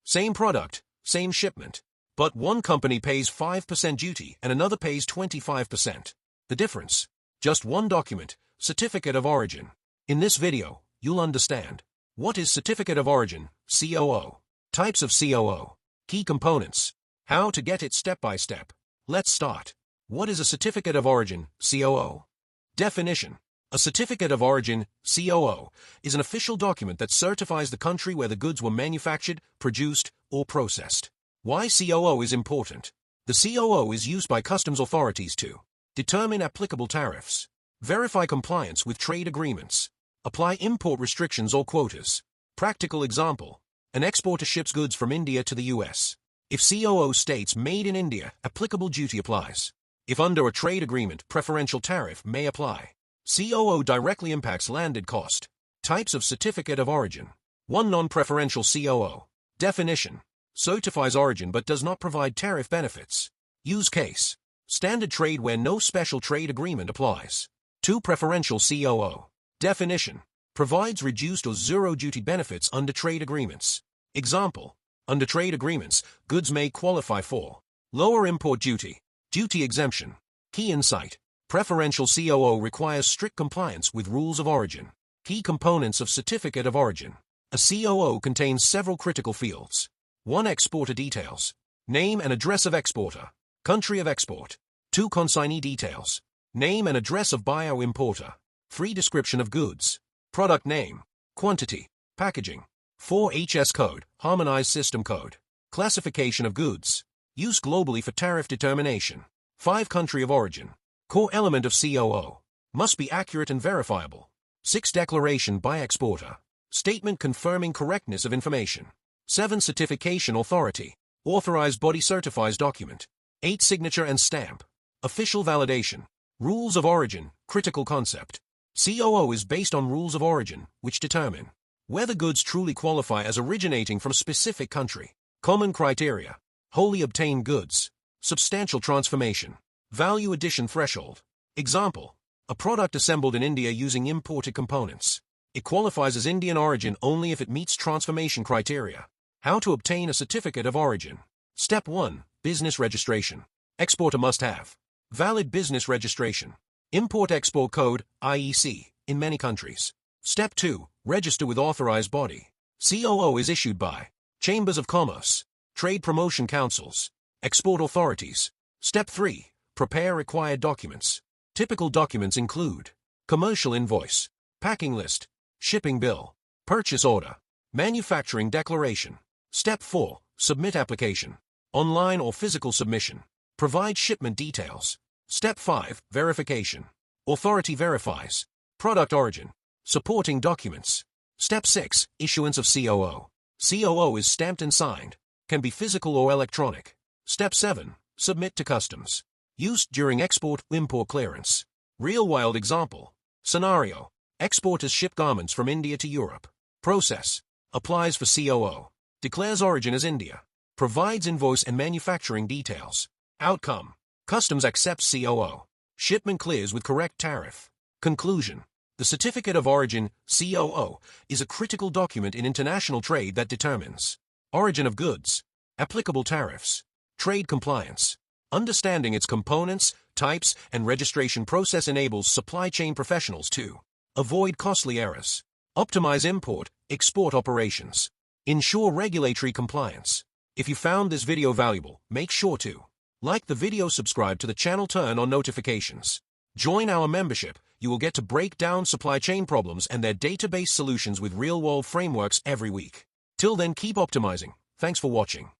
Same product, same shipment. But one company pays 5% duty and another pays 25%. The difference? Just one document, Certificate of Origin. In this video, you'll understand. What is Certificate of Origin, COO? Types of COO. Key components. How to get it step by step. Let's start. What is a Certificate of Origin, COO? Definition. A Certificate of Origin, COO, is an official document that certifies the country where the goods were manufactured, produced, or processed. Why COO is important? The COO is used by customs authorities to determine applicable tariffs, verify compliance with trade agreements, apply import restrictions or quotas. Practical example. An exporter ships goods from India to the US. If COO states Made in India, applicable duty applies. If under a trade agreement, preferential tariff may apply. COO directly impacts landed cost. Types of Certificate of Origin. 1. Non-Preferential COO. Definition. Certifies origin but does not provide tariff benefits. Use case. Standard trade where no special trade agreement applies. 2. Preferential COO. Definition. Provides reduced or zero duty benefits under trade agreements. Example. Under trade agreements, goods may qualify for lower import duty, duty exemption. Key insight. Preferential COO requires strict compliance with rules of origin. Key components of Certificate of Origin. A COO contains several critical fields. 1. Exporter details. Name and address of exporter. Country of export. 2. Consignee details. Name and address of buyer or importer. 3. Description of goods. Product name. Quantity. Packaging. 4. HS code. Harmonized system code. Classification of goods. Use globally for tariff determination. 5. Country of origin. Core element of COO. Must be accurate and verifiable. 6. Declaration by exporter. Statement confirming correctness of information. 7. Certification authority. Authorized body certifies document. 8. Signature and stamp. Official validation. Rules of origin. Critical concept. COO is based on rules of origin, which determine whether goods truly qualify as originating from a specific country. Common criteria. Wholly obtained goods. Substantial transformation. Value addition threshold. Example. A product assembled in India using imported components. It qualifies as Indian origin only if it meets transformation criteria. How to obtain a Certificate of Origin. Step 1. Business registration. Exporter must have valid business registration. Import-Export Code, IEC, in many countries. Step 2. Register with authorized body. COO is issued by Chambers of Commerce, Trade Promotion Councils, Export Authorities. Step 3. Prepare required documents. Typical documents include commercial invoice, packing list, shipping bill, purchase order, manufacturing declaration. Step 4. Submit application. Online or physical submission. Provide shipment details. Step 5. Verification. Authority verifies product origin. Supporting documents. Step 6. Issuance of COO. COO is stamped and signed. Can be physical or electronic. Step 7. Submit to customs. Used during export-import clearance. Real-world example. Scenario. Exporters ship garments from India to Europe. Process. Applies for COO. Declares origin as India. Provides invoice and manufacturing details. Outcome. Customs accepts COO. Shipment clears with correct tariff. Conclusion. The Certificate of Origin, COO, is a critical document in international trade that determines origin of goods, applicable tariffs, trade compliance. Understanding its components, types, and registration process enables supply chain professionals to avoid costly errors, optimize import-export operations, ensure regulatory compliance. If you found this video valuable, make sure to like the video, subscribe to the channel, turn on notifications. Join our membership. You will get to break down supply chain problems and their database solutions with real-world frameworks every week. Till then, keep optimizing. Thanks for watching.